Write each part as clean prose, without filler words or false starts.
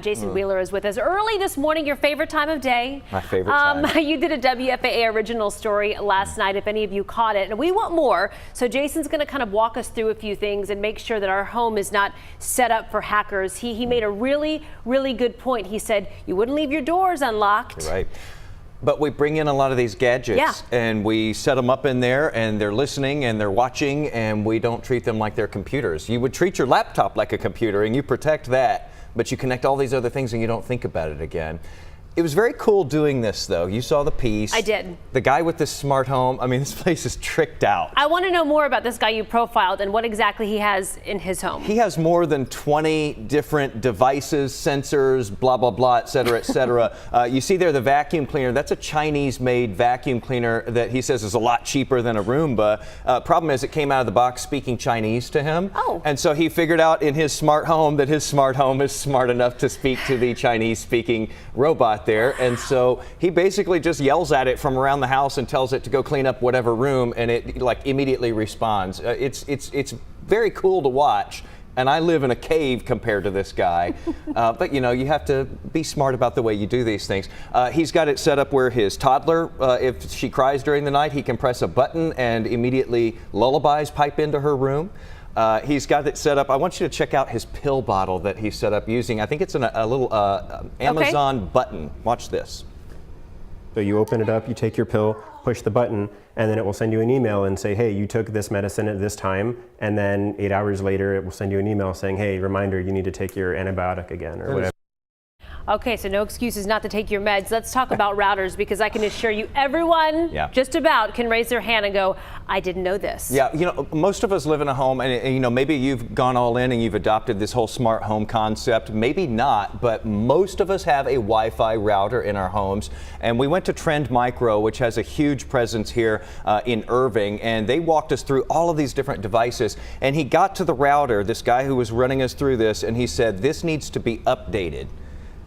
Jason Wheeler is with us early this morning. Your favorite time of day? My favorite time. You did a WFAA original story last night, if any of you caught it, and we want more. So Jason's going to kind of walk us through a few things and make sure that our home is not set up for hackers. He made a really good point. He said you wouldn't leave your doors unlocked. Right. But we bring in a lot of these gadgets and we set them up in there and they're listening and they're watching, and we don't treat them like they're computers. You would treat your laptop like a computer and you protect that, but you connect all these other things and you don't think about it again. It was very cool doing this, though. You saw the piece. I did. The guy with the smart home. I mean, this place is tricked out. I want to know more about this guy you profiled and what exactly he has in his home. He has more than 20 different devices, sensors, blah, blah, blah, et cetera, et cetera. You see there the vacuum cleaner. That's a Chinese-made vacuum cleaner that he says is a lot cheaper than a Roomba. Problem is, it came out of the box speaking Chinese to him. Oh. And so he figured out in his smart home that his smart home is smart enough to speak to the Chinese-speaking robot there, and so he basically just yells at it from around the house and tells it to go clean up whatever room, and it like immediately responds. It's very cool to watch, and I live in a cave compared to this guy. But you know, you have to be smart about the way you do these things. He's got it set up where his toddler, if she cries during the night, he can press a button and immediately lullabies pipe into her room. He's got it set up. I want you to check out his pill bottle that he set up using. I think it's a little Amazon button. Watch this. So you open it up, you take your pill, push the button, and then it will send you an email and say, hey, you took this medicine at this time. And then 8 hours later, it will send you an email saying, hey, reminder, you need to take your antibiotic again or whatever. Okay, so no excuses not to take your meds. Let's talk about routers, because I can assure you everyone just about can raise their hand and go, I didn't know this. Yeah, you know, most of us live in a home, and you know, maybe you've gone all in and you've adopted this whole smart home concept. Maybe not, but most of us have a Wi-Fi router in our homes. And we went to Trend Micro, which has a huge presence here in Irving, and they walked us through all of these different devices. And he got to the router, this guy who was running us through this, and he said, this needs to be updated.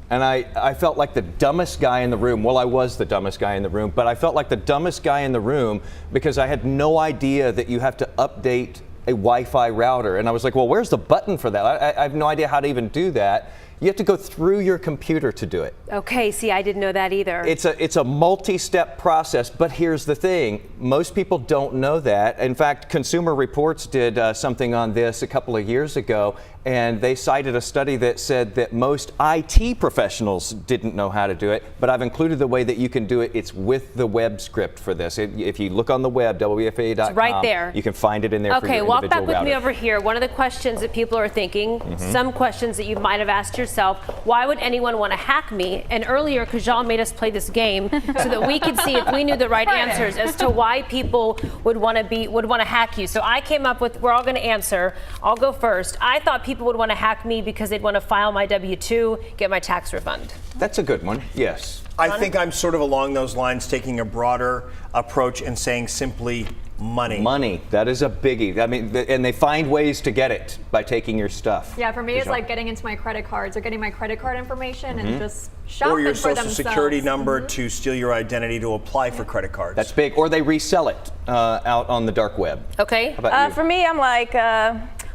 And I felt like the dumbest guy in the room. Well, I was the dumbest guy in the room, but I felt like the dumbest guy in the room because I had no idea that you have to update a Wi-Fi router. And I was like, well, where's the button for that? I have no idea how to even do that. You have to go through your computer to do it. Okay, see, I didn't know that either. It's a multi-step process, but here's the thing. Most people don't know that. In fact, Consumer Reports did something on this a couple of years ago, and they cited a study that said that most IT professionals didn't know how to do it, but I've included the way that you can do it. It's with the web script for this. If you look on the web, WFAA.com, it's right there. You can find it in there for your individual walk back with router. Me over here. One of the questions that people are thinking, some questions that you might have asked yourself, why would anyone want to hack me? And earlier, Kajal made us play this game so that we could see if we knew the right answers as to why people would want to hack you. So I came up with, we're all going to answer. I'll go first. I thought people would want to hack me because they'd want to file my W-2, get my tax refund. That's a good one, yes. I think I'm sort of along those lines, taking a broader approach and saying simply money. Money, that is a biggie. I mean, and they find ways to get it by taking your stuff. Yeah, for me, it's like getting into my credit cards or getting my credit card information and just shopping or your for social themselves. security number to steal your identity to apply for credit cards. That's big. Or they resell it out on the dark web. Okay. How about you? For me, I'm like,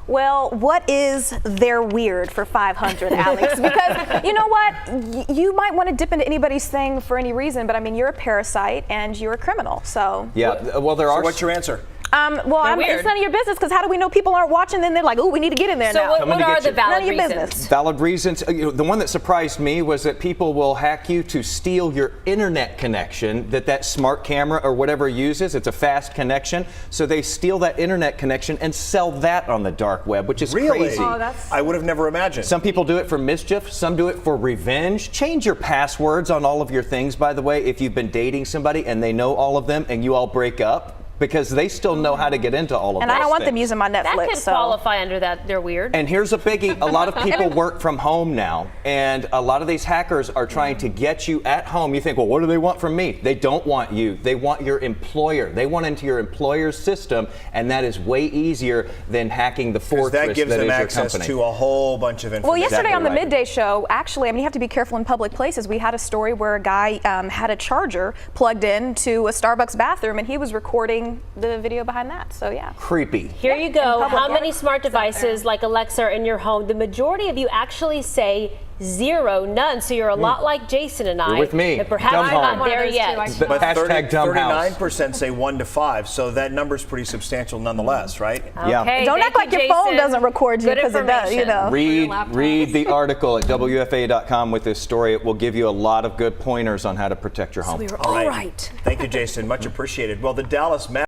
well, what is their weird for 500, Alex? Because you know what? You might want to dip into anybody's thing for any reason, but I mean, you're a parasite and you're a criminal. So yeah, well, there are. So what's your answer? It's none of your business, because how do we know people aren't watching? Then they're like, oh, we need to get in there now. So what are the valid None of your reasons? business. Valid reasons. The one that surprised me was that people will hack you to steal your internet connection that smart camera or whatever uses. It's a fast connection. So they steal that internet connection and sell that on the dark web, which is crazy. Oh, I would have never imagined. Some people do it for mischief. Some do it for revenge. Change your passwords on all of your things, by the way, if you've been dating somebody and they know all of them and you all break up, because they still know how to get into all of those And I don't want things. them using my Netflix. That could qualify under that. They're weird. And here's a biggie. A lot of people work from home now, and a lot of these hackers are trying to get you at home. You think, well, what do they want from me? They don't want you. They want your employer. They want into your employer's system, and that is way easier than hacking the fortress that gives them is access your company. to a whole bunch of information. Well, yesterday on the right. Midday Show, actually, I mean, you have to be careful in public places. We had a story where a guy had a charger plugged into a Starbucks bathroom, and he was recording the video behind that. So yeah. Creepy. Here you go. How many smart devices like Alexa are in your home? The majority of you actually say 0, none. So you're a lot like Jason and I. You're with me. But perhaps Dumb I'm home. not One of there those yet. two, I should But know. Hashtag dumb house. 39% say 1 to 5, so that number's pretty substantial nonetheless, right? Yeah. Okay, Don't thank act like you, your phone Jason. doesn't record you Good because it does, you information. know. Read, laptop. read the article at WFA.com with this story. It will give you a lot of good pointers on how to protect your home. We were all right. Thank you, Jason. Much appreciated. Well, the Dallas